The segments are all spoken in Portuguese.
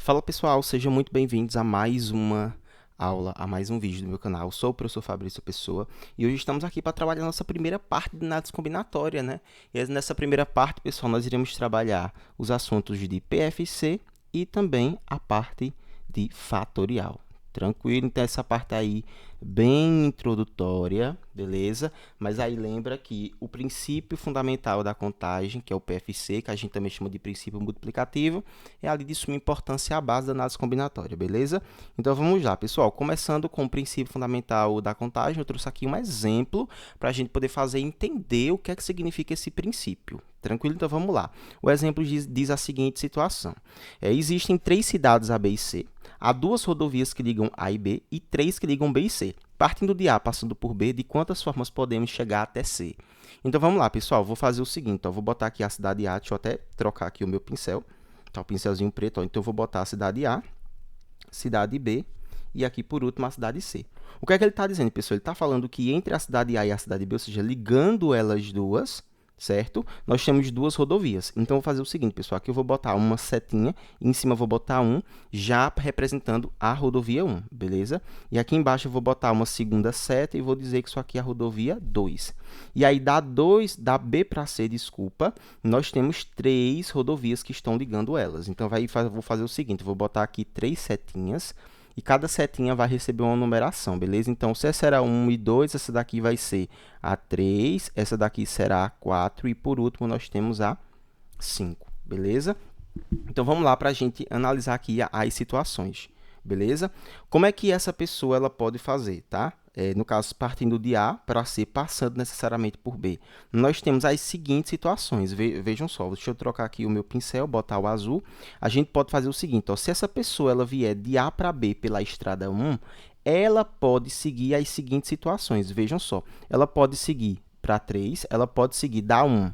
Fala pessoal, sejam muito bem-vindos a mais uma aula, a mais um vídeo do meu canal. Sou o professor Fabrício Pessoa e hoje estamos aqui para trabalhar a nossa primeira parte de análise combinatória, né? E nessa primeira parte, pessoal, nós iremos trabalhar os assuntos de PFC e também a parte de fatorial. Tranquilo? Então, essa parte aí bem introdutória, beleza? Mas aí lembra que o princípio fundamental da contagem, que é o PFC, que a gente também chama de princípio multiplicativo, é ali de suma importância a base da análise combinatória, beleza? Então, vamos lá, pessoal. Começando com o princípio fundamental da contagem, eu trouxe aqui um exemplo para a gente poder fazer entender o que é que significa esse princípio. Tranquilo? Então, vamos lá. O exemplo diz a seguinte situação. Existem 3 cidades A, B e C. Há 2 rodovias que ligam A e B e 3 que ligam B e C. Partindo de A, passando por B, de quantas formas podemos chegar até C? Então, vamos lá, pessoal. Vou fazer o seguinte. Vou botar aqui a cidade A. Deixa eu até trocar aqui o meu pincel. Tá, o pincelzinho preto. Então, eu vou botar a cidade A, cidade B e aqui, por último, a cidade C. O que é que ele está dizendo, pessoal? Ele está falando que entre a cidade A e a cidade B, ou seja, ligando elas duas, certo? Nós temos 2 rodovias. Então, eu vou fazer o seguinte, pessoal. Aqui eu vou botar uma setinha e em cima eu vou botar 1, já representando a rodovia 1, beleza? E aqui embaixo eu vou botar uma segunda seta e vou dizer que isso aqui é a rodovia 2. E aí, da B para C, desculpa, nós temos 3 rodovias que estão ligando elas. Então, vou fazer o seguinte, eu vou botar aqui 3 setinhas, e cada setinha vai receber uma numeração, beleza? Então, se essa era 1 e 2, essa daqui vai ser a 3, essa daqui será a 4, e por último, nós temos a 5, beleza? Então, vamos lá para a gente analisar aqui as situações, beleza? Como é que essa pessoa ela pode fazer, tá? No caso, partindo de A para C, passando necessariamente por B. Nós temos as seguintes situações. Vejam só, deixa eu trocar aqui o meu pincel, botar o azul. A gente pode fazer o seguinte, ó, se essa pessoa ela vier de A para B pela estrada 1, ela pode seguir as seguintes situações. Vejam só, ela pode seguir para 3, ela pode seguir da 1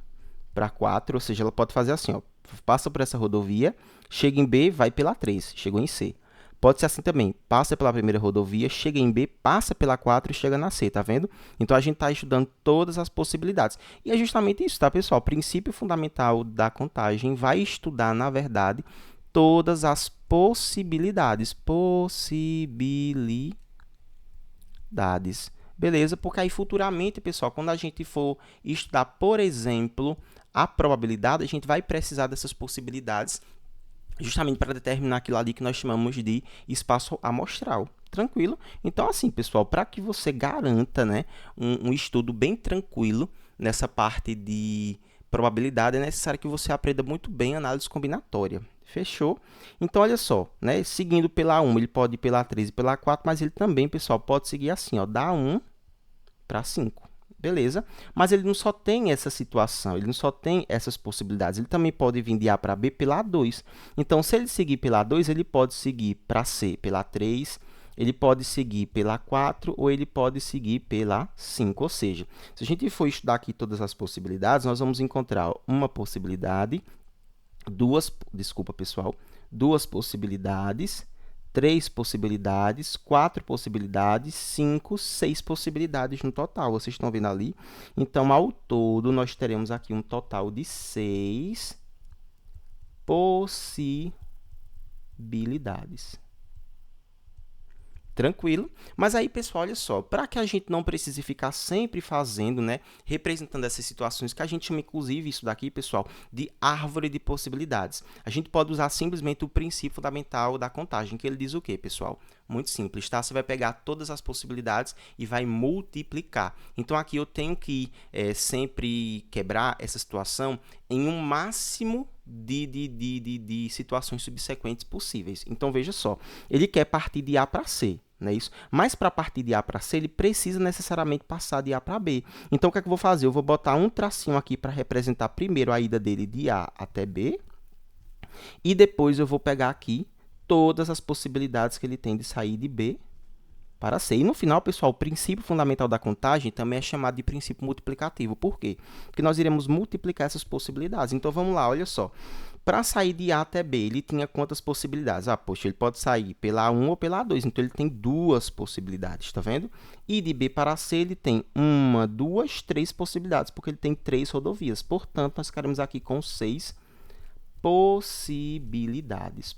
para 4, ou seja, ela pode fazer assim, ó, passa por essa rodovia, chega em B, vai pela 3, chegou em C. Pode ser assim também, passa pela primeira rodovia, chega em B, passa pela 4 e chega na C, tá vendo? Então, a gente está estudando todas as possibilidades. E é justamente isso, tá, pessoal? O princípio fundamental da contagem vai estudar, na verdade, todas as possibilidades. Beleza? Porque aí, futuramente, pessoal, quando a gente for estudar, por exemplo, a probabilidade, a gente vai precisar dessas possibilidades justamente para determinar aquilo ali que nós chamamos de espaço amostral. Tranquilo? Então, assim, pessoal, para que você garanta, né, um estudo bem tranquilo nessa parte de probabilidade, é necessário que você aprenda muito bem análise combinatória. Fechou? Então, olha só, né, seguindo pela 1, ele pode ir pela 3 e pela 4, mas ele também, pessoal, pode seguir assim, ó, da 1 para 5. Beleza? Mas ele não só tem essa situação, ele não só tem essas possibilidades, ele também pode vir de A para B pela A2. Então, se ele seguir pela A2, ele pode seguir para C pela 3, ele pode seguir pela 4 ou ele pode seguir pela 5. Ou seja, se a gente for estudar aqui todas as possibilidades, nós vamos encontrar uma possibilidade, duas possibilidades, 3 possibilidades, 4 possibilidades, 5, 6 possibilidades no total. Vocês estão vendo ali? Então, ao todo, nós teremos aqui um total de 6 possibilidades. Tranquilo? Mas aí, pessoal, olha só, para que a gente não precise ficar sempre fazendo, né, representando essas situações, que a gente chama, inclusive, isso daqui, pessoal, de árvore de possibilidades. A gente pode usar simplesmente o princípio fundamental da contagem, que ele diz o quê, pessoal? Muito simples, tá? Você vai pegar todas as possibilidades e vai multiplicar. Então, aqui eu tenho que sempre quebrar essa situação em um máximo de situações subsequentes possíveis. Então, veja só, ele quer partir de A para C, não é isso? Mas para partir de A para C, ele precisa necessariamente passar de A para B. Então, o que é que eu vou fazer? Eu vou botar um tracinho aqui para representar primeiro a ida dele de A até B, e depois eu vou pegar aqui todas as possibilidades que ele tem de sair de B para C. E no final, pessoal, o princípio fundamental da contagem também é chamado de princípio multiplicativo. Por quê? Porque nós iremos multiplicar essas possibilidades. Então, vamos lá, olha só. Para sair de A até B, ele tinha quantas possibilidades? Ah, poxa, ele pode sair pela A1 ou pela A2, então ele tem 2 possibilidades, tá vendo? E de B para C, ele tem 1, 2, 3 possibilidades, porque ele tem 3 rodovias. Portanto, nós ficaremos aqui com 6 possibilidades.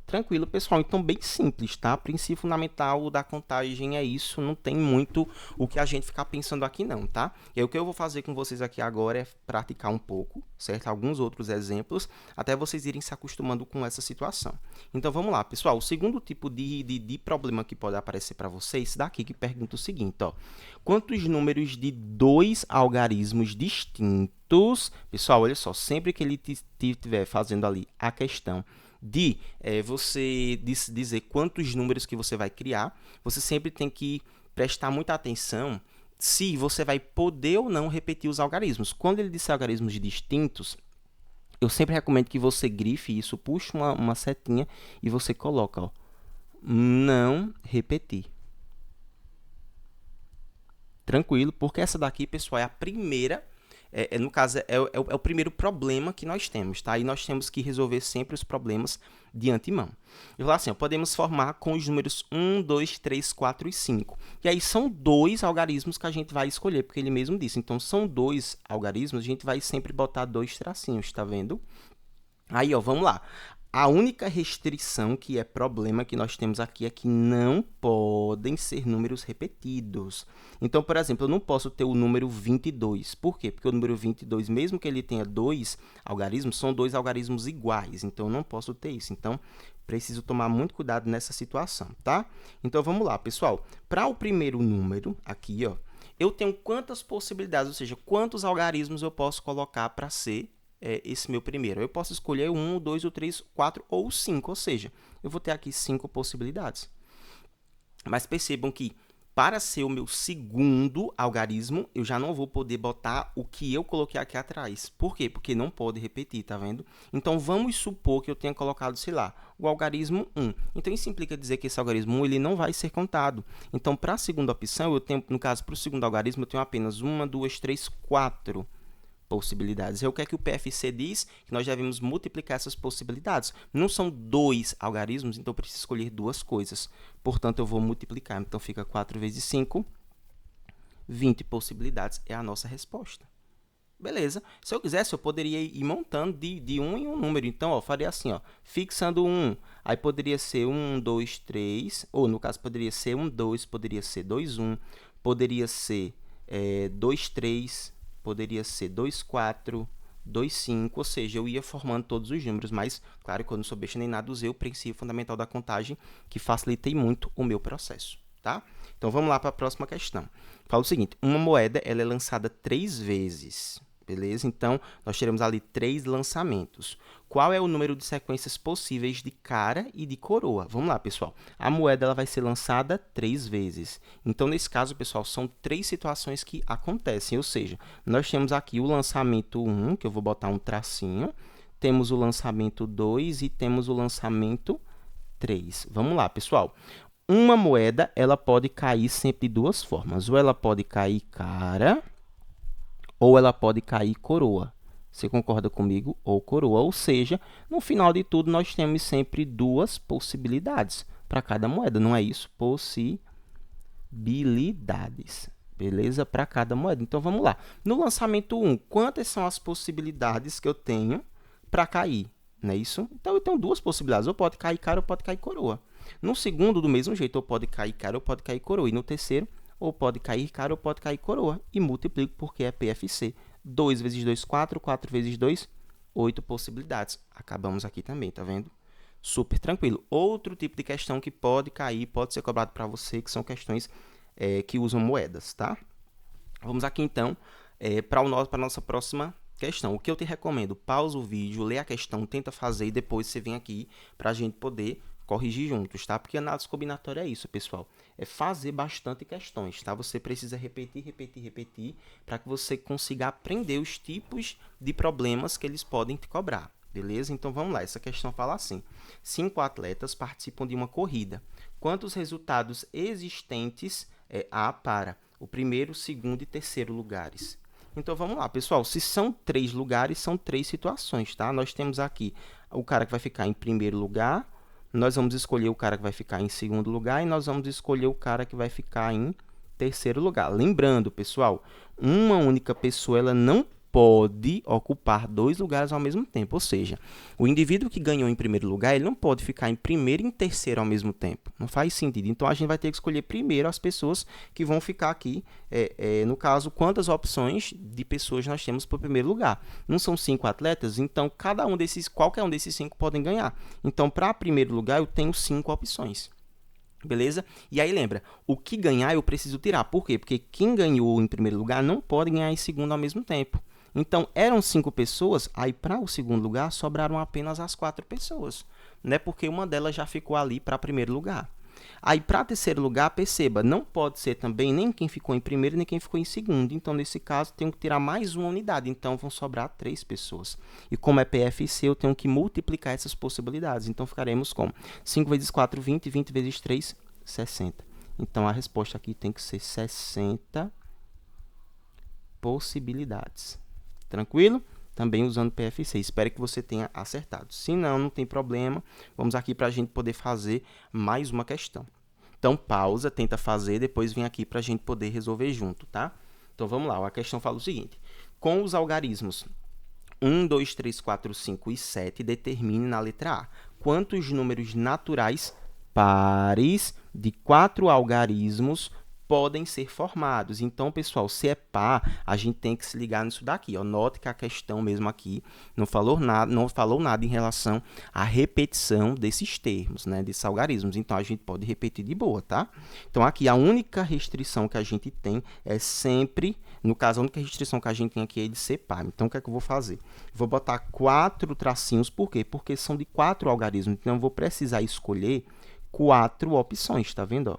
Tranquilo, pessoal. Então, bem simples, tá? Princípio fundamental da contagem é isso. Não tem muito o que a gente ficar pensando aqui, não, tá? E aí, o que eu vou fazer com vocês aqui agora é praticar um pouco, certo? Alguns outros exemplos, até vocês irem se acostumando com essa situação. Então, vamos lá, pessoal. O segundo tipo de problema que pode aparecer para vocês, daqui que pergunta o seguinte, ó. Quantos números de dois algarismos distintos... Pessoal, olha só. Sempre que ele estiver fazendo ali a questão de você dizer quantos números que você vai criar, você sempre tem que prestar muita atenção se você vai poder ou não repetir os algarismos. Quando ele disser algarismos distintos, eu sempre recomendo que você grife isso, puxe uma setinha e você coloca, ó, não repetir. Tranquilo, porque essa daqui, pessoal, é a primeira... no caso, é o primeiro problema que nós temos, tá? E nós temos que resolver sempre os problemas de antemão. Eu vou falar assim, ó, podemos formar com os números 1, 2, 3, 4 e 5. E aí são dois algarismos que a gente vai escolher, porque ele mesmo disse. Então, são dois algarismos, a gente vai sempre botar dois tracinhos, tá vendo? Aí, ó, vamos lá. A única restrição, que é problema que nós temos aqui, é que não podem ser números repetidos. Então, por exemplo, eu não posso ter o número 22. Por quê? Porque o número 22, mesmo que ele tenha dois algarismos, são dois algarismos iguais. Então, eu não posso ter isso. Então, preciso tomar muito cuidado nessa situação, tá? Então, vamos lá, pessoal. Para o primeiro número, aqui, ó, eu tenho quantas possibilidades, ou seja, quantos algarismos eu posso colocar para ser esse meu primeiro? Eu posso escolher 1, 2, 3, 4 ou 5, ou seja, eu vou ter aqui 5 possibilidades. Mas percebam que para ser o meu segundo algarismo, eu já não vou poder botar o que eu coloquei aqui atrás. Por quê? Porque não pode repetir, tá vendo? Então, vamos supor que eu tenha colocado, sei lá, o algarismo 1. Então, isso implica dizer que esse algarismo 1 ele não vai ser contado. Então, para a segunda opção, eu tenho, no caso, para o segundo algarismo, eu tenho apenas 1, 2, 3, 4 possibilidades. E o que é que o PFC diz? Que nós devemos multiplicar essas possibilidades. Não são dois algarismos, então eu preciso escolher duas coisas. Portanto, eu vou multiplicar. Então, fica 4 vezes 5, 20 possibilidades é a nossa resposta. Beleza. Se eu quisesse, eu poderia ir montando de um em um número. Então, ó, faria assim, ó, fixando 1. Aí poderia ser 1, 2, 3. Ou, no caso, poderia ser 1, 2. Poderia ser 2, 1. Poderia ser 2, 3. Poderia ser 2, 4, 2, 5, ou seja, eu ia formando todos os números, mas, claro, que eu não sou besta nem nada, usei o princípio fundamental da contagem, que facilitei muito o meu processo, tá? Então, vamos lá para a próxima questão. Fala o seguinte, uma moeda ela é lançada 3 vezes, beleza? Então, nós teremos ali 3 lançamentos. Qual é o número de sequências possíveis de cara e de coroa? Vamos lá, pessoal. A moeda ela vai ser lançada 3 vezes. Então, nesse caso, pessoal, são 3 situações que acontecem. Ou seja, nós temos aqui o lançamento 1, que eu vou botar um tracinho. Temos o lançamento 2 e temos o lançamento 3. Vamos lá, pessoal. Uma moeda ela pode cair sempre de duas formas. Ou ela pode cair cara, ou ela pode cair coroa. Você concorda comigo? Ou coroa. Ou seja, no final de tudo, nós temos sempre duas possibilidades para cada moeda. Não é isso? Possibilidades. Beleza? Para cada moeda. Então, vamos lá. No lançamento 1, quantas são as possibilidades que eu tenho para cair? Não é isso? Então, eu tenho duas possibilidades. Ou pode cair cara ou pode cair coroa. No segundo, do mesmo jeito, ou pode cair cara ou pode cair coroa. E no terceiro, ou pode cair cara ou pode cair coroa. E multiplico porque é PFC. 2 vezes 2, 4. 4 vezes 2, 8 possibilidades. Acabamos aqui também, tá vendo? Super tranquilo. Outro tipo de questão que pode cair, pode ser cobrado para você, que são questões que usam moedas, tá? Vamos aqui, então, para a nossa próxima questão. O que eu te recomendo? Pausa o vídeo, lê a questão, tenta fazer e depois você vem aqui para a gente poder corrigir juntos, tá? Porque análise combinatória é isso, pessoal. É fazer bastante questões, tá? Você precisa repetir, repetir, repetir para que você consiga aprender os tipos de problemas que eles podem te cobrar, beleza? Então, vamos lá. Essa questão fala assim. 5 atletas participam de uma corrida. Quantos resultados existentes há para o primeiro, segundo e terceiro lugares? Então, vamos lá, pessoal. Se são 3 lugares, são 3 situações, tá? Nós temos aqui o cara que vai ficar em primeiro lugar, nós vamos escolher o cara que vai ficar em segundo lugar e nós vamos escolher o cara que vai ficar em terceiro lugar. Lembrando, pessoal, uma única pessoa ela não pode ocupar 2 lugares ao mesmo tempo. Ou seja, o indivíduo que ganhou em primeiro lugar, ele não pode ficar em primeiro e em terceiro ao mesmo tempo. Não faz sentido. Então, a gente vai ter que escolher primeiro as pessoas que vão ficar aqui. No caso, quantas opções de pessoas nós temos para o primeiro lugar. Não são 5 atletas, então qualquer um desses 5 podem ganhar. Então, para primeiro lugar, eu tenho 5 opções. Beleza? E aí lembra, o que ganhar eu preciso tirar. Por quê? Porque quem ganhou em primeiro lugar não pode ganhar em segundo ao mesmo tempo. Então, eram 5 pessoas, aí para o segundo lugar sobraram apenas as 4 pessoas, né? Porque uma delas já ficou ali para primeiro lugar. Aí, para terceiro lugar, perceba, não pode ser também nem quem ficou em primeiro, nem quem ficou em segundo. Então, nesse caso, tenho que tirar mais uma unidade. Então, vão sobrar 3 pessoas. E como é PFC, eu tenho que multiplicar essas possibilidades. Então, ficaremos com 5 vezes 4, 20. 20 vezes 3, 60. Então, a resposta aqui tem que ser 60 possibilidades. Tranquilo? Também usando PFC. Espero que você tenha acertado. Se não, não tem problema. Vamos aqui para a gente poder fazer mais uma questão. Então, pausa, tenta fazer, depois vem aqui para a gente poder resolver junto, tá? Então, vamos lá. A questão fala o seguinte. Com os algarismos 1, 2, 3, 4, 5 e 7, determine na letra A quantos números naturais pares de 4 algarismos podem ser formados. Então, pessoal, se é par, a gente tem que se ligar nisso daqui. Ó. Note que a questão mesmo aqui não falou nada em relação à repetição desses termos, né, desses algarismos. Então, a gente pode repetir de boa, tá? Então, aqui a única restrição que a gente tem é sempre, no caso, a única restrição que a gente tem aqui é de ser par. Então, o que é que eu vou fazer? Vou botar 4 tracinhos, por quê? Porque são de 4 algarismos. Então, eu vou precisar escolher 4 opções, tá vendo? Ó?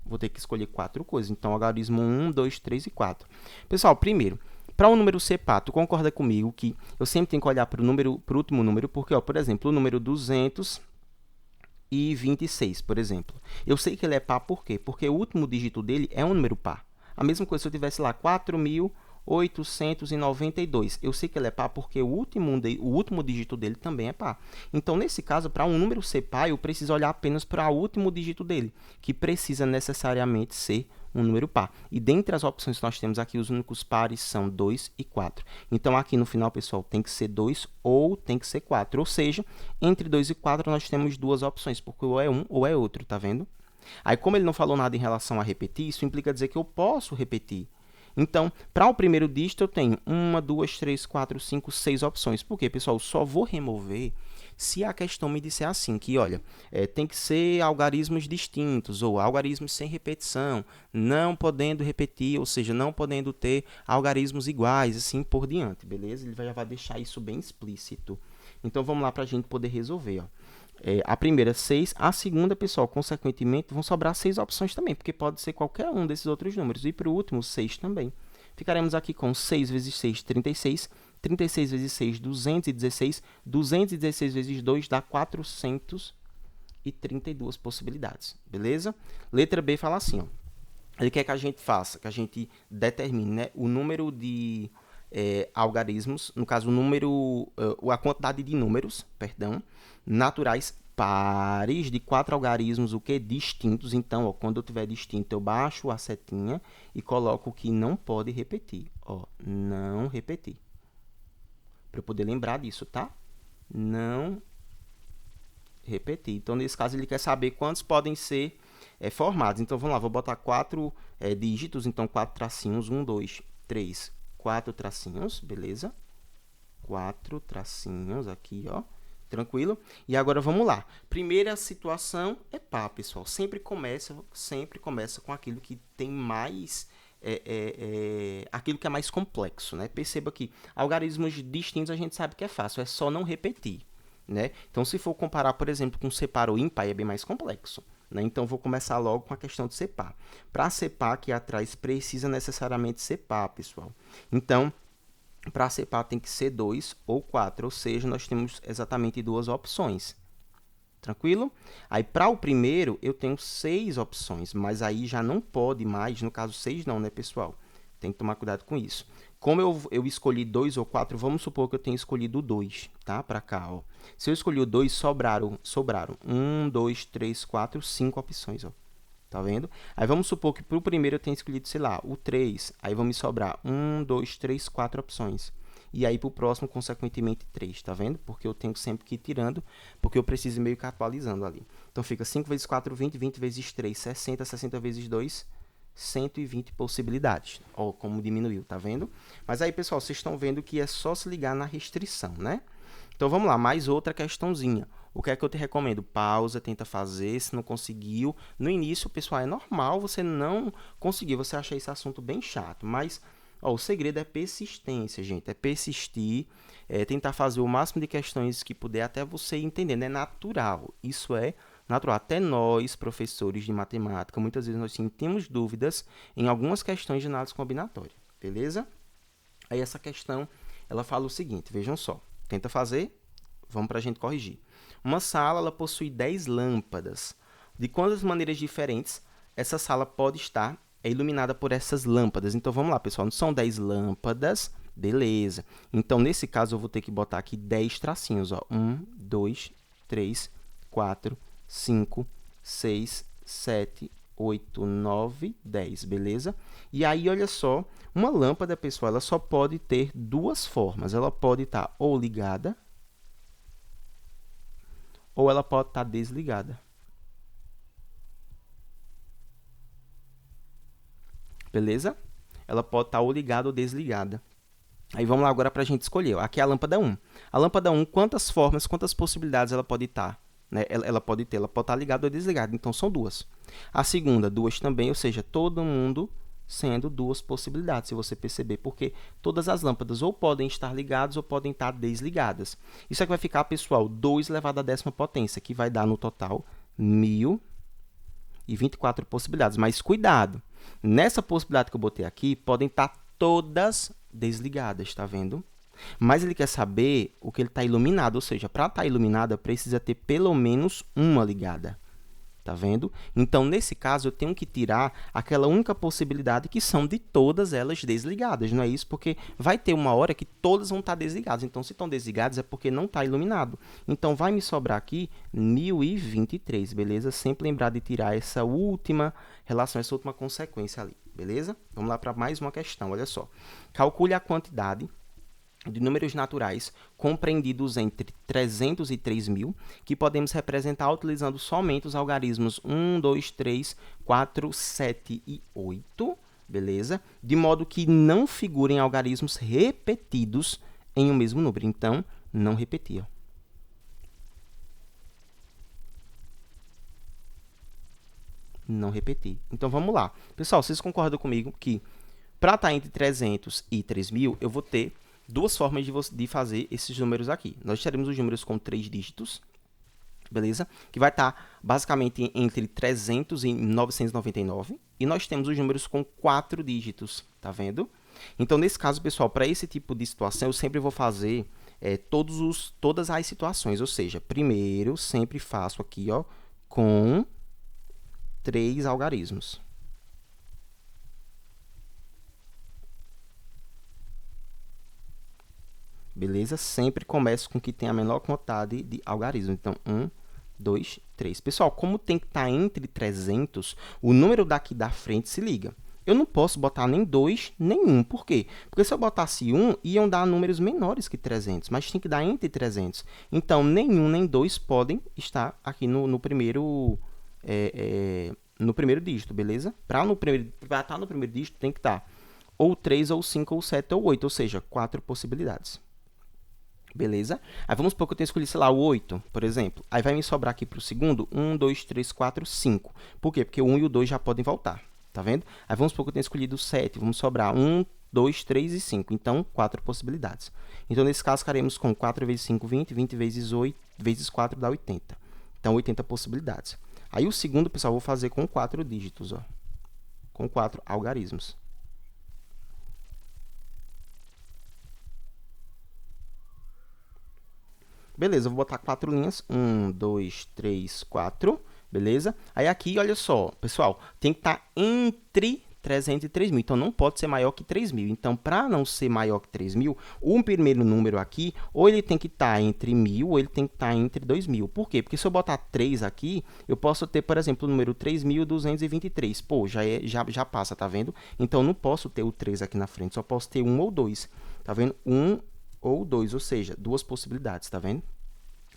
Vou ter que escolher 4 coisas. Então, algarismo 1, 2, 3 e 4. Pessoal, primeiro, para o número ser par, tu concorda comigo que eu sempre tenho que olhar para o último número, porque, ó, por exemplo, o número 226, por exemplo. Eu sei que ele é par por quê? Porque o último dígito dele é um número par. A mesma coisa se eu tivesse lá 4.892. Eu sei que ele é par porque o último dígito dele também é par. Então, nesse caso, para um número ser par, eu preciso olhar apenas para o último dígito dele, que precisa necessariamente ser um número par. E dentre as opções que nós temos aqui, os únicos pares são 2 e 4. Então, aqui no final, pessoal, tem que ser 2 ou tem que ser 4. Ou seja, entre 2 e 4, nós temos duas opções, porque ou é um ou é outro, tá vendo? Aí, como ele não falou nada em relação a repetir, isso implica dizer que eu posso repetir. Então, para o primeiro dígito, eu tenho 1, 2, 3, 4, 5, 6 opções. Por quê, pessoal? Eu só vou remover se a questão me disser assim, que, olha, tem que ser algarismos distintos ou algarismos sem repetição, não podendo repetir, ou seja, não podendo ter algarismos iguais, assim por diante, beleza? Ele já vai deixar isso bem explícito. Então, vamos lá para a gente poder resolver, ó. A primeira, 6. A segunda, pessoal, consequentemente, vão sobrar 6 opções também, porque pode ser qualquer um desses outros números. E para o último, 6 também. Ficaremos aqui com 6 vezes 6, 36. 36 vezes 6, 216. 216 vezes 2 dá 432 possibilidades. Beleza? Letra B fala assim, ó. Ele quer que a gente faça, que a gente determine, né, o número de algarismos, no caso, a quantidade de números, perdão, naturais pares de 4 algarismos, o que? Distintos. Então, ó, quando eu tiver distinto, eu baixo a setinha e coloco o que não pode repetir. Ó, não repetir. Para eu poder lembrar disso, tá? Não repetir. Então, nesse caso, ele quer saber quantos podem ser formados. Então, vamos lá, vou botar 4 dígitos, então 4 tracinhos, 1, 2, 3, 4 tracinhos, beleza? 4 tracinhos aqui, ó. Tranquilo? E agora vamos lá. Primeira situação é par, pessoal. Sempre começa com aquilo que tem mais aquilo que é mais complexo, né? Perceba que algarismos distintos a gente sabe que é fácil, é só não repetir, né? Então, se for comparar, por exemplo, com separ ou ímpar, é bem mais complexo, né? Então, vou começar logo com a questão de separ. Para separ, aqui atrás precisa necessariamente ser par, pessoal. Então, para ser par tem que ser 2 ou 4, ou seja, nós temos exatamente duas opções. Tranquilo? Aí, para o primeiro, eu tenho 6 opções, mas aí já não pode mais, no caso 6 não, né, pessoal? Tem que tomar cuidado com isso. Como eu escolhi 2 ou 4, vamos supor que eu tenha escolhido 2, tá? Para cá, ó. Se eu escolhi o 2, sobraram 1, 2, 3, 4, 5 opções, ó. Tá vendo? Aí vamos supor que para o primeiro eu tenha escolhido, sei lá, o 3. Aí vão me sobrar 1, 2, 3, 4 opções. e aí para o próximo, consequentemente, 3, tá vendo? Porque eu tenho sempre que ir tirando, porque eu preciso meio que atualizando ali. Então, fica 5 vezes 4, 20, 20 vezes 3, 60, 60 vezes 2, 120 possibilidades. Ó, como diminuiu, tá vendo? Mas aí, pessoal, vocês estão vendo que é só se ligar na restrição, né? Então, vamos lá, mais outra questãozinha. O que é que eu te recomendo? Pausa, tenta fazer, se não conseguiu. No início, pessoal, é normal você não conseguir, você acha esse assunto bem chato, mas ó, o segredo é persistência, gente, é persistir, tentar fazer o máximo de questões que puder até você entender, é natural, isso é natural. Até nós, professores de matemática, muitas vezes nós sentimos dúvidas em algumas questões de análise combinatória, beleza? Aí essa questão, ela fala o seguinte, vejam só, tenta fazer, vamos para a gente corrigir. Uma sala ela possui 10 lâmpadas. De quantas maneiras diferentes essa sala pode estar iluminada por essas lâmpadas? Então, vamos lá, pessoal. Não são 10 lâmpadas, beleza. Então, nesse caso, eu vou ter que botar aqui 10 tracinhos. Ó. 1, 2, 3, 4, 5, 6, 7, 8, 9, 10, beleza? E aí, olha só, uma lâmpada, pessoal, ela só pode ter duas formas. Ela pode estar ou ligada, ou ela pode estar desligada. Beleza? Ela pode estar ou ligada ou desligada. Aí vamos lá agora para a gente escolher. Aqui é a lâmpada 1. A lâmpada 1, quantas formas, quantas possibilidades ela pode estar? Né? Ela pode estar ligada ou desligada. Então, são duas. A segunda, duas também, ou seja, todo mundo sendo duas possibilidades, se você perceber, porque todas as lâmpadas ou podem estar ligadas ou podem estar desligadas. Isso aqui vai ficar, pessoal, 2 elevado à 10ª potência, que vai dar no total 1024 possibilidades. Mas cuidado, nessa possibilidade que eu botei aqui, podem estar todas desligadas, tá vendo? Mas ele quer saber o que ele está iluminado, ou seja, para estar iluminada, precisa ter pelo menos uma ligada. Tá vendo? Então, nesse caso, eu tenho que tirar aquela única possibilidade que são de todas elas desligadas, não é isso? Porque vai ter uma hora que todas vão estar desligadas. Então, se estão desligadas, é porque não está iluminado. Então, vai me sobrar aqui 1023, beleza? Sempre lembrar de tirar essa última relação, essa última consequência ali, beleza? Vamos lá para mais uma questão, olha só. Calcule a quantidade de números naturais compreendidos entre 300 e 3.000, que podemos representar utilizando somente os algarismos 1, 2, 3, 4, 7 e 8, beleza? De modo que não figurem algarismos repetidos em um mesmo número. Então, não repetir. Não repetir. Então, vamos lá. Pessoal, vocês concordam comigo que para estar entre 300 e 3.000, eu vou ter duas formas de fazer esses números aqui. Nós teremos os números com 3 dígitos, beleza? Que vai estar basicamente entre 300 e 999. E nós temos os números com 4 dígitos, tá vendo? Então, nesse caso, pessoal, para esse tipo de situação, eu sempre vou fazer todas as situações. Ou seja, primeiro, sempre faço aqui, ó, com 3 algarismos. Beleza? Sempre começo com o que tem a menor quantidade de algarismos. Então, 1, 2, 3. Pessoal, como tem que estar entre 300, o número daqui da frente se liga. Eu não posso botar nem 2, nem 1. Por quê? Porque se eu botasse 1, iam dar números menores que 300, mas tem que dar entre 300. Então, nem 1, nem 2 podem estar aqui no primeiro dígito, beleza? Para estar no primeiro dígito, tem que estar ou 3, ou 5, ou 7, ou 8, ou seja, 4 possibilidades. Beleza? Aí vamos supor que eu tenho escolhido, sei lá, o 8, por exemplo. Aí vai me sobrar aqui para o segundo 1, 2, 3, 4, 5. Por quê? Porque o 1 e o 2 já podem voltar. Tá vendo? Aí vamos supor que eu tenho escolhido o 7. Vamos sobrar 1, 2, 3 e 5. Então, 4 possibilidades. Então, nesse caso, ficaremos com 4 vezes 5, 20. 20 vezes 8, vezes 4 dá 80. Então, 80 possibilidades. Aí o segundo, pessoal, eu vou fazer com 4 dígitos, ó. Com 4 algarismos. Beleza, eu vou botar 4 linhas. 1, 2, 3, 4. Beleza? Aí aqui, olha só, pessoal, tem que estar entre 300 e 3.000. Então, não pode ser maior que 3.000. Então, para não ser maior que 3.000, o primeiro número aqui, ou ele tem que estar entre 1.000, ou ele tem que estar entre 2.000. Por quê? Porque se eu botar 3 aqui, eu posso ter, por exemplo, o número 3.223. Pô, já passa, tá vendo? Então, não posso ter o 3 aqui na frente, só posso ter 1 ou 2. Tá vendo? 1 ou 2, ou seja, duas possibilidades, tá vendo?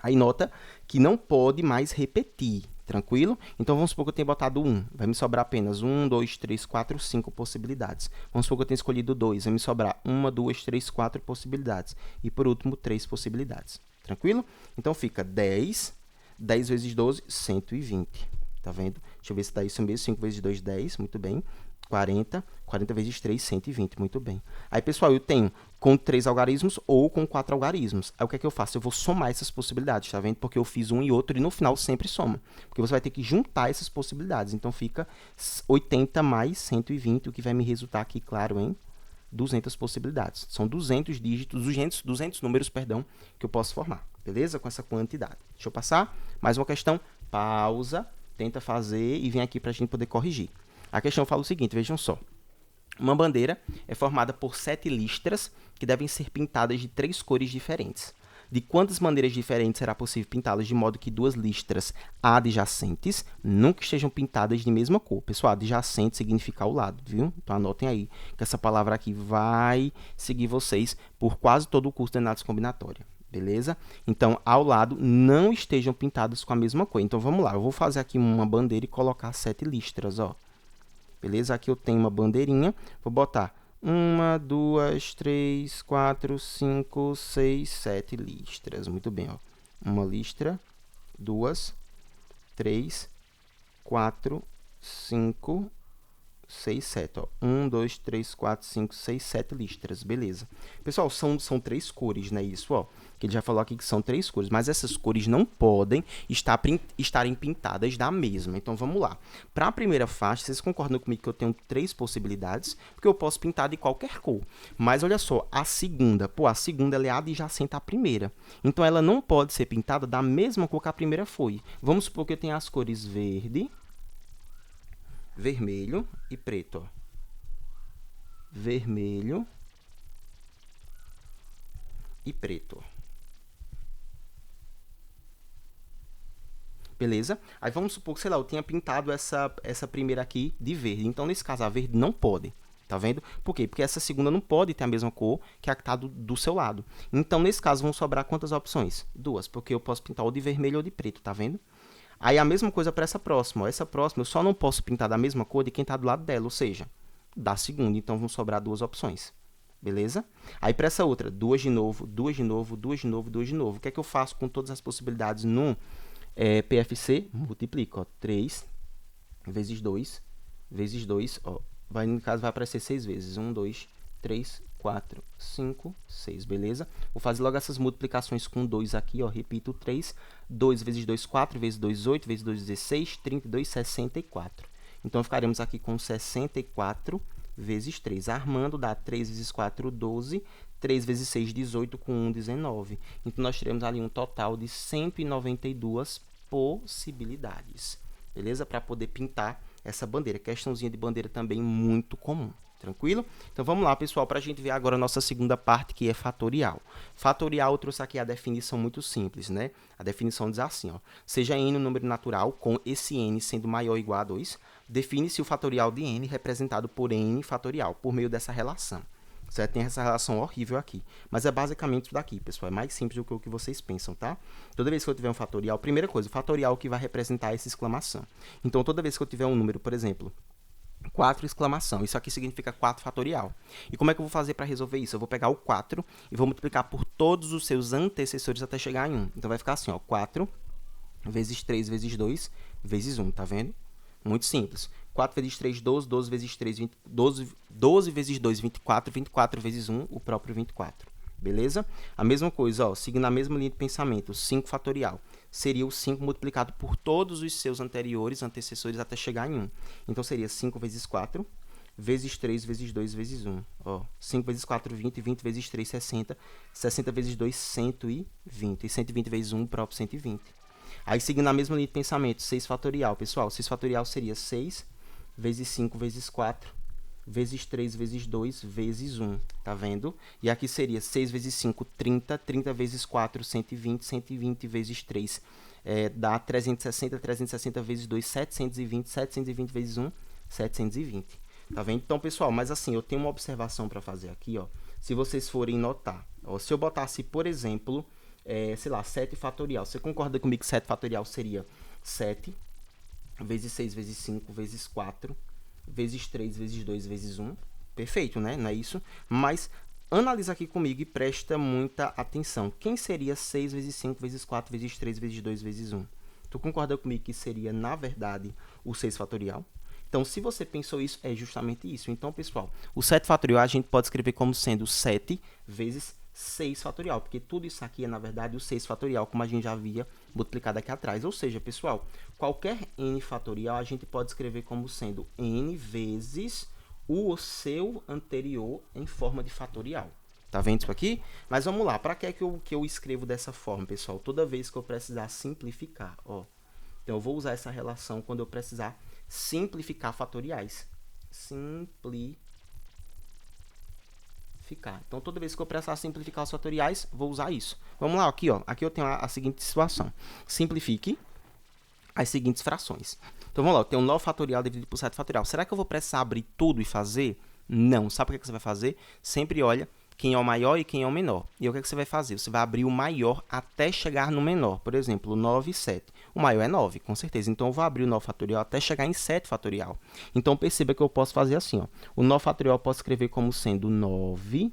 Aí nota que não pode mais repetir, tranquilo? Então vamos supor que eu tenha botado 1, vai me sobrar apenas 1, 2, 3, 4, 5 possibilidades. Vamos supor que eu tenha escolhido 2, vai me sobrar 1, 2, 3, 4 possibilidades. E por último, 3 possibilidades, tranquilo? Então fica 10, 10 vezes 12, 120, tá vendo? Deixa eu ver se dá isso mesmo, 5 vezes 2, 10, muito bem. 40, 40 vezes 3, 120, muito bem. Aí, pessoal, eu tenho com 3 algarismos ou com 4 algarismos. Aí, o que é que eu faço? Eu vou somar essas possibilidades, tá vendo? Porque eu fiz um e outro e no final sempre soma. Porque você vai ter que juntar essas possibilidades. Então, fica 80 mais 120, o que vai me resultar aqui, claro, em 200 possibilidades. São 200 dígitos, 200 números, perdão, que eu posso formar, beleza? Com essa quantidade. Deixa eu passar. Mais uma questão. Pausa, tenta fazer e vem aqui para a gente poder corrigir. A questão fala o seguinte, vejam só. Uma bandeira é formada por 7 listras que devem ser pintadas de 3 cores diferentes. De quantas maneiras diferentes será possível pintá-las de modo que 2 listras adjacentes nunca estejam pintadas de mesma cor? Pessoal, adjacente significa ao lado, viu? Então anotem aí que essa palavra aqui vai seguir vocês por quase todo o curso de análise combinatória. Beleza? Então, ao lado, não estejam pintadas com a mesma cor. Então, vamos lá. Eu vou fazer aqui uma bandeira e colocar 7 listras, ó. Beleza? Aqui eu tenho uma bandeirinha. Vou botar 1, 2, 3, 4, 5, 6, 7 listras. Muito bem, ó. Uma listra, 2, 3, 4, 5, 6, 7. Ó. 1, 2, 3, 4, 5, 6, 7 listras. Beleza. Pessoal, são 3 cores, né? Isso, ó. Que ele já falou aqui que são 3 cores, mas essas cores não podem estarem pintadas da mesma. Então, vamos lá. Para a primeira faixa, vocês concordam comigo que eu tenho 3 possibilidades? Porque eu posso pintar de qualquer cor. Mas, olha só, a segunda, a segunda ela é adjacente à primeira. Então, ela não pode ser pintada da mesma cor que a primeira foi. Vamos supor que eu tenha as cores verde, vermelho e preto. Ó. Vermelho e preto. Beleza? Aí vamos supor que, sei lá, eu tenha pintado essa primeira aqui de verde. Então, nesse caso, a verde não pode. Tá vendo? Por quê? Porque essa segunda não pode ter a mesma cor que a que está do seu lado. Então, nesse caso, vão sobrar quantas opções? 2, porque eu posso pintar ou de vermelho ou de preto, tá vendo? Aí, a mesma coisa para essa próxima. Ó. Essa próxima, eu só não posso pintar da mesma cor de quem está do lado dela, ou seja, da segunda. Então, vão sobrar 2 opções. Beleza? Aí, para essa outra, 2 de novo, 2 de novo, 2 de novo, 2 de novo. O que é que eu faço com todas as possibilidades no PFC? Multiplico. Ó, 3 vezes 2, vezes 2, ó, no caso vai aparecer 6 vezes. 1, 2, 3, 4, 5, 6, beleza? Vou fazer logo essas multiplicações com 2 aqui, ó, repito, 3, 2 vezes 2, 4, vezes 2, 8, vezes 2, 16, 32, 64. Então, ficaremos aqui com 64 vezes 3. Armando dá 3 vezes 4, 12, 3 vezes 6, 18, com 1, 19. Então, nós teremos ali um total de 192 possibilidades, beleza? Para poder pintar essa bandeira. Questãozinha de bandeira também muito comum. Tranquilo? Então, vamos lá, pessoal, para a gente ver agora a nossa segunda parte, que é fatorial. Fatorial, eu trouxe aqui a definição muito simples, né? A definição diz assim, ó. Seja n um número natural, com esse n sendo maior ou igual a 2, define-se o fatorial de n representado por n fatorial, por meio dessa relação. Certo? Tem essa relação horrível aqui. Mas é basicamente isso daqui, pessoal. É mais simples do que o que vocês pensam, tá? Toda vez que eu tiver um fatorial, primeira coisa, o fatorial que vai representar essa exclamação. Então, toda vez que eu tiver um número, por exemplo, 4 exclamação. Isso aqui significa 4 fatorial. E como é que eu vou fazer para resolver isso? Eu vou pegar o 4 e vou multiplicar por todos os seus antecessores até chegar em 1. Então, vai ficar assim, ó, 4 vezes 3 vezes 2 vezes 1, tá vendo? Muito simples. 4 vezes 3, 12, 12 vezes 3, 20, 12 vezes 2, 24, 24 vezes 1, o próprio 24. Beleza? A mesma coisa, ó, seguindo a mesma linha de pensamento, 5 fatorial. Seria o 5 multiplicado por todos os seus antecessores até chegar em 1. Então, seria 5 vezes 4, vezes 3, vezes 2, vezes 1. Ó, 5 vezes 4, 20, 20 vezes 3, 60. 60 vezes 2, 120. E 120 vezes 1, o próprio 120. Aí, seguindo a mesma linha de pensamento, 6 fatorial. Pessoal, 6 fatorial seria 6 vezes 5 vezes 4, vezes 3 vezes 2, vezes 1. Tá vendo? E aqui seria 6 vezes 5, 30. 30 vezes 4, 120. 120 vezes 3, dá 360. 360 vezes 2, 720. 720 vezes 1, 720. Tá vendo? Então, pessoal, mas assim, eu tenho uma observação para fazer aqui, ó. Se vocês forem notar, Ó, se eu botasse, por exemplo, sei lá, 7 fatorial. Você concorda comigo que 7 fatorial seria 7 vezes 6 vezes 5 vezes 4 vezes 3 vezes 2 vezes 1? Perfeito, né? Não é isso? Mas analisa aqui comigo e presta muita atenção. Quem seria 6 vezes 5 vezes 4 vezes 3 vezes 2 vezes 1? Tu concorda comigo que seria, na verdade, o 6 fatorial? Então, se você pensou isso, é justamente isso. Então, pessoal, o 7 fatorial a gente pode escrever como sendo 7 vezes 6 fatorial, porque tudo isso aqui é, na verdade, o 6 fatorial, como a gente já havia multiplicado aqui atrás. Ou seja, pessoal, qualquer n fatorial a gente pode escrever como sendo n vezes o seu anterior em forma de fatorial. Tá vendo isso aqui? Mas vamos lá, para que eu escrevo dessa forma, pessoal? Toda vez que eu precisar simplificar, ó. Então, eu vou usar essa relação quando eu precisar simplificar fatoriais. Simplificar. Então, toda vez que eu precisar simplificar os fatoriais, vou usar isso. Vamos lá, aqui, ó. Aqui eu tenho a seguinte situação. Simplifique as seguintes frações. Então, vamos lá. Eu tenho 9 fatorial dividido por 7 fatorial. Será que eu vou precisar abrir tudo e fazer? Não. Sabe o que você vai fazer? Sempre olha quem é o maior e quem é o menor. E o que você vai fazer? Você vai abrir o maior até chegar no menor. Por exemplo, 9 e 7. O maior é 9, com certeza. Então, eu vou abrir o 9 fatorial até chegar em 7 fatorial. Então, perceba que eu posso fazer assim, ó. O 9 fatorial eu posso escrever como sendo 9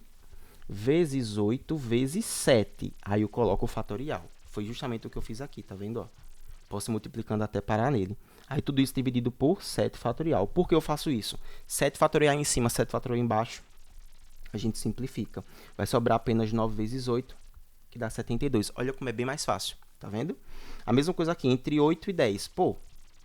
vezes 8 vezes 7. Aí eu coloco o fatorial. Foi justamente o que eu fiz aqui, tá vendo? Ó? Posso ir multiplicando até parar nele. Aí tudo isso dividido por 7 fatorial. Por que eu faço isso? 7 fatorial em cima, 7 fatorial embaixo. A gente simplifica. Vai sobrar apenas 9 vezes 8, que dá 72. Olha como é bem mais fácil, tá vendo? A mesma coisa aqui, entre 8 e 10. Pô,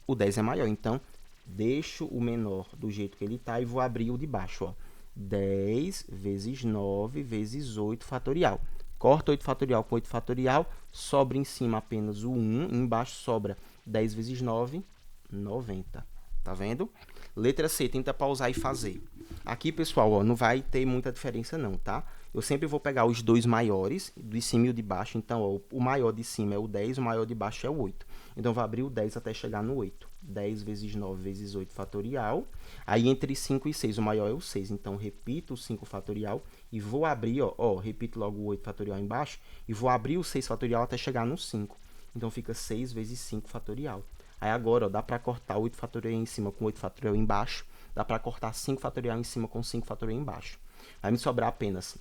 o 10 é maior, então deixo o menor do jeito que ele está e vou abrir o de baixo, ó. 10 vezes 9 vezes 8 fatorial. Corta 8 fatorial com 8 fatorial, sobra em cima apenas o 1, embaixo sobra 10 vezes 9, 90. Tá vendo? Letra C, tenta pausar e fazer. Aqui, pessoal, ó, não vai ter muita diferença não, tá? Eu sempre vou pegar os dois maiores, de cima e o de baixo. Então, ó, o maior de cima é o 10, o maior de baixo é o 8. Então, eu vou abrir o 10 até chegar no 8. 10 vezes 9 vezes 8 fatorial. Aí, entre 5 e 6, o maior é o 6. Então, repito o 5 fatorial e vou abrir, ó, repito logo o 8 fatorial embaixo e vou abrir o 6 fatorial até chegar no 5. Então, fica 6 vezes 5 fatorial. Aí, agora, ó, dá para cortar 8 fatorial em cima com 8 fatorial embaixo. Dá para cortar 5 fatorial em cima com 5 fatorial embaixo. Vai me sobrar apenas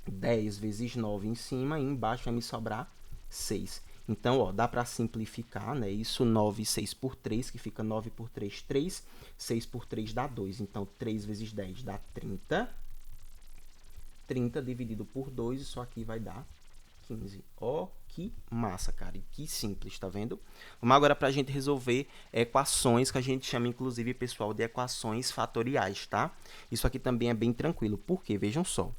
10 vezes 9 em cima e embaixo vai me sobrar 6. Então, ó, dá para simplificar, né? Isso 9 e 6 por 3, que fica 9 por 3, 3. 6 por 3 dá 2. Então, 3 vezes 10 dá 30. 30 dividido por 2, isso aqui vai dar 15. Ó, que massa, cara. E que simples, tá vendo? Vamos agora para a gente resolver equações que a gente chama, inclusive, pessoal, de equações fatoriais, tá? Isso aqui também é bem tranquilo. Por quê? Vejam só.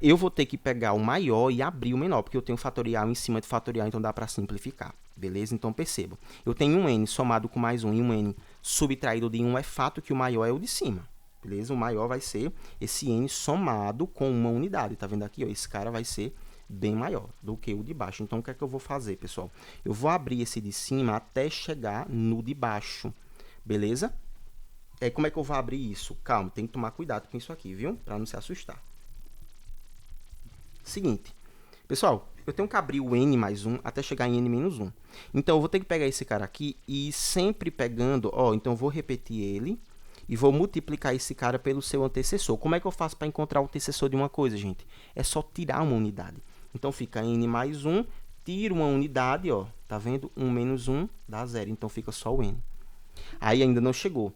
Eu vou ter que pegar o maior e abrir o menor, porque eu tenho fatorial em cima de fatorial, então dá para simplificar. Beleza? Então, perceba. Eu tenho um n somado com mais 1 e um n subtraído de 1. É fato que o maior é o de cima. Beleza? O maior vai ser esse n somado com uma unidade. Tá vendo aqui? Ó? Esse cara vai ser bem maior do que o de baixo. Então, o que é que eu vou fazer, pessoal? Eu vou abrir esse de cima até chegar no de baixo. Beleza? Como é que eu vou abrir isso? Calma, tem que tomar cuidado com isso aqui, viu? Para não se assustar. Seguinte. Pessoal, eu tenho que abrir o n mais 1 até chegar em n menos 1. Então, eu vou ter que pegar esse cara aqui e sempre pegando... Ó, então, eu vou repetir ele e vou multiplicar esse cara pelo seu antecessor. Como é que eu faço para encontrar o antecessor de uma coisa, gente? É só tirar uma unidade. Então, fica n mais 1, tiro uma unidade, ó, tá vendo? 1 menos 1 dá 0, então fica só o n. Aí, ainda não chegou.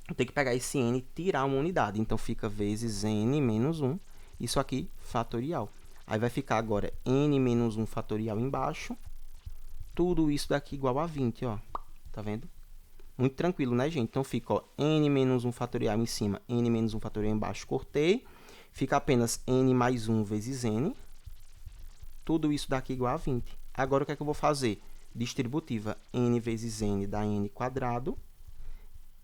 Eu tenho que pegar esse n e tirar uma unidade, então fica vezes n menos 1, isso aqui, fatorial. Aí, vai ficar agora n menos 1 fatorial embaixo, tudo isso daqui igual a 20, ó, tá vendo? Muito tranquilo, né, gente? Então, fica, ó, n menos 1 fatorial em cima, n menos 1 fatorial embaixo, cortei, fica apenas n mais 1 vezes n, tudo isso daqui igual a 20. Agora, o que é que eu vou fazer? Distributiva, n vezes n dá n quadrado.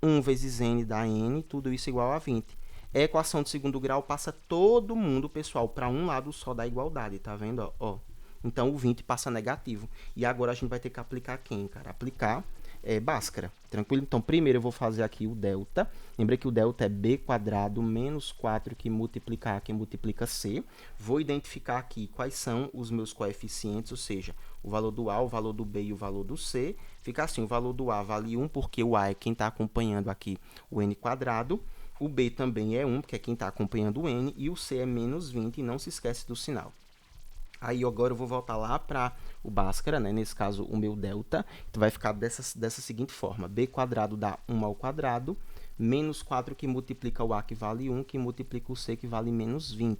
1 vezes n dá n, tudo isso igual a 20. A equação de segundo grau passa todo mundo, pessoal, para um lado só da igualdade, tá vendo? Ó, então, o 20 passa negativo. E agora, a gente vai ter que aplicar quem, cara? Aplicar Bhaskara. Tranquilo? Então, primeiro eu vou fazer aqui o delta. Lembra que o delta é b quadrado menos 4 que multiplica a que multiplica c. Vou identificar aqui quais são os meus coeficientes, ou seja, o valor do a, o valor do b e o valor do c. Fica assim, o valor do a vale 1, porque o a é quem está acompanhando aqui o n quadrado. O b também é 1, porque é quem está acompanhando o n. E o c é menos 20, e não se esquece do sinal. Aí agora eu vou voltar lá para o Bhaskara, né? Nesse caso o meu delta, então vai ficar dessa seguinte forma: b quadrado dá 1 ao quadrado, menos 4 que multiplica o a que vale 1, que multiplica o c que vale menos 20.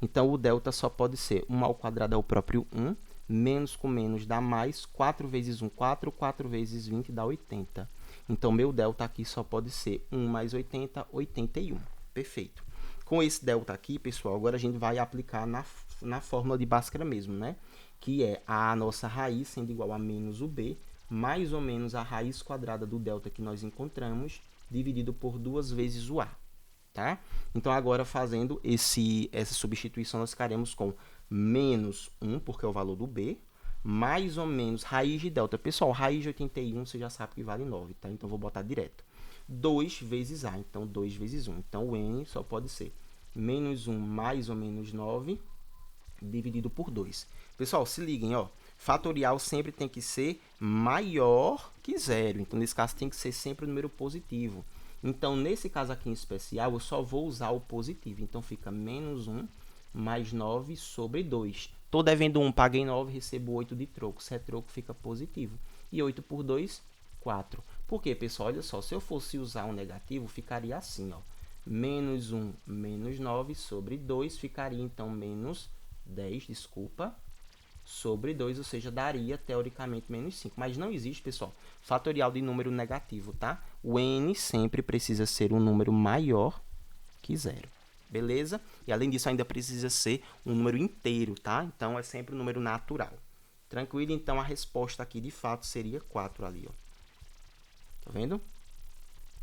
Então o delta só pode ser 1 ao quadrado é o próprio 1, menos com menos dá mais, 4 vezes 1, 4, 4 vezes 20 dá 80. Então meu delta aqui só pode ser 1 mais 80, 81. Perfeito. Com esse delta aqui, pessoal, agora a gente vai aplicar na fórmula de Bhaskara mesmo, né? Que é a nossa raiz sendo igual a menos o b, mais ou menos a raiz quadrada do delta que nós encontramos, dividido por 2 vezes o a, tá? Então, agora fazendo essa substituição, nós ficaremos com menos 1, porque é o valor do b, mais ou menos raiz de delta. Pessoal, raiz de 81, você já sabe que vale 9, tá? Então, vou botar direto. 2 vezes a, então 2 vezes 1. Então, o n só pode ser menos 1 mais ou menos 9, dividido por 2. Pessoal, se liguem, ó. Fatorial sempre tem que ser maior que zero. Então, nesse caso, tem que ser sempre o número positivo. Então, nesse caso aqui em especial, eu só vou usar o positivo. Então, fica menos 1 mais 9 sobre 2. Estou devendo 1, paguei 9, recebo 8 de troco. Se é troco, fica positivo. E 8 por 2, 4. Por quê, pessoal? Olha só, se eu fosse usar um negativo, ficaria assim, ó. Menos 1 menos 9 sobre 2, ficaria então menos 10, desculpa, sobre 2, ou seja, daria teoricamente menos 5. Mas não existe, pessoal, fatorial de número negativo, tá? O n sempre precisa ser um número maior que zero. Beleza? E além disso, ainda precisa ser um número inteiro, tá? Então, é sempre um número natural. Tranquilo? Então, a resposta aqui, de fato, seria 4 ali, ó. Tá vendo?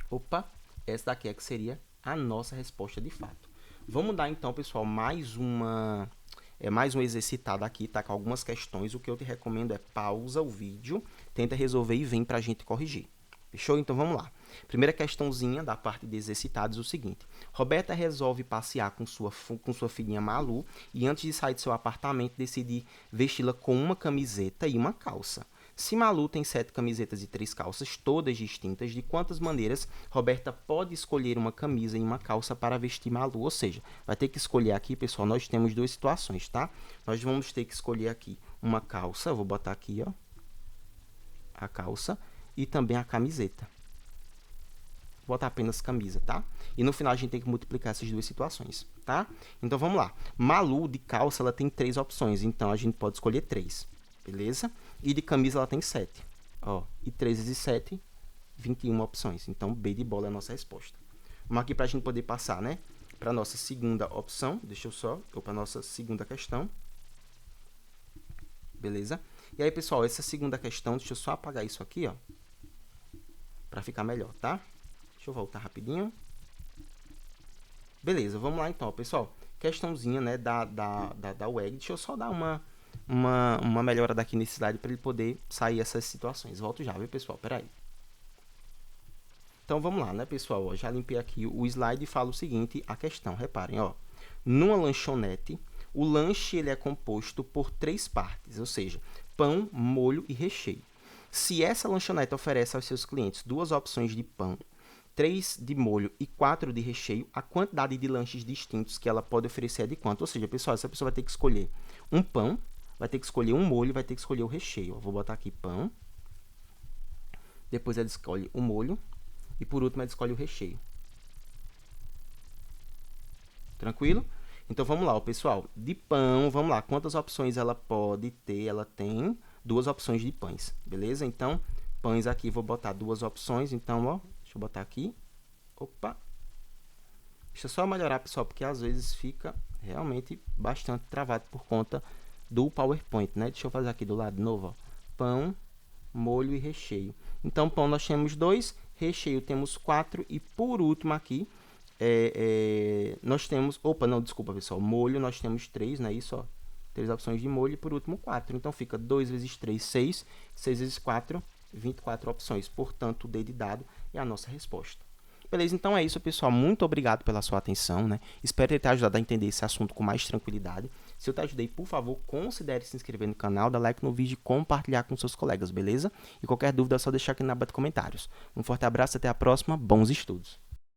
Opa, essa daqui é que seria a nossa resposta de fato. Vamos dar, então, pessoal, mais um exercitado aqui, tá? Com algumas questões. O que eu te recomendo é pausa o vídeo, tenta resolver e vem para a gente corrigir. Fechou? Então, vamos lá. Primeira questãozinha da parte de exercitados é o seguinte. Roberta resolve passear com sua filhinha Malu e antes de sair do seu apartamento, decide vesti-la com uma camiseta e uma calça. Se Malu tem 7 camisetas e 3 calças, todas distintas, de quantas maneiras Roberta pode escolher uma camisa e uma calça para vestir Malu? Ou seja, vai ter que escolher aqui, pessoal, nós temos duas situações, tá? Nós vamos ter que escolher aqui uma calça, vou botar aqui, ó, a calça, e também a camiseta. Vou botar apenas camisa, tá? E no final a gente tem que multiplicar essas duas situações, tá? Então, vamos lá. Malu, de calça, ela tem 3 opções, então a gente pode escolher 3. Beleza? E de camisa ela tem 7. Ó, e 3 vezes 7, 21 opções. Então, B de bola é a nossa resposta. Vamos aqui para a gente poder passar, né? Para a nossa segunda opção. Deixa eu só... Ou para a nossa segunda questão. Beleza? E aí, pessoal, essa segunda questão... Deixa eu só apagar isso aqui, ó. Para ficar melhor, tá? Deixa eu voltar rapidinho. Beleza, vamos lá então, pessoal. Questãozinha, né, da UEG. Deixa eu só dar uma melhora daqui nesse slide para ele poder sair essas situações. Volto já, viu, pessoal? Pera aí. Então, vamos lá, né, pessoal? Ó, já limpei aqui o slide e falo o seguinte, a questão. Reparem, ó. Numa lanchonete, o lanche ele é composto por 3 partes, ou seja, pão, molho e recheio. Se essa lanchonete oferece aos seus clientes 2 opções de pão, 3 de molho e 4 de recheio, a quantidade de lanches distintos que ela pode oferecer é de quanto? Ou seja, pessoal, essa pessoa vai ter que escolher um pão, vai ter que escolher um molho, vai ter que escolher o recheio. Vou botar aqui pão, depois ela escolhe o molho e por último ela escolhe o recheio. Tranquilo? Então, vamos lá, pessoal. De pão, vamos lá. Quantas opções ela pode ter? Ela tem 2 opções de pães, beleza? Então, pães aqui, vou botar 2 opções. Então, ó, deixa eu botar aqui. Opa. Deixa eu só melhorar, pessoal, porque às vezes fica realmente bastante travado por conta do PowerPoint, né? Deixa eu fazer aqui do lado de novo, ó. Pão, molho e recheio. Então, pão nós temos 2, recheio temos 4 e por último aqui, nós temos... Opa, não, desculpa, pessoal. Molho nós temos 3, né? Isso, ó. 3 opções de molho e por último 4. Então, fica 2 vezes 3, 6. 6 vezes 4, 24 opções. Portanto, o D de dado é a nossa resposta. Beleza? Então é isso, pessoal. Muito obrigado pela sua atenção, né? Espero ter te ajudado a entender esse assunto com mais tranquilidade. Se eu te ajudei, por favor, considere se inscrever no canal, dar like no vídeo e compartilhar com seus colegas, beleza? E qualquer dúvida é só deixar aqui na aba de comentários. Um forte abraço, até a próxima. Bons estudos!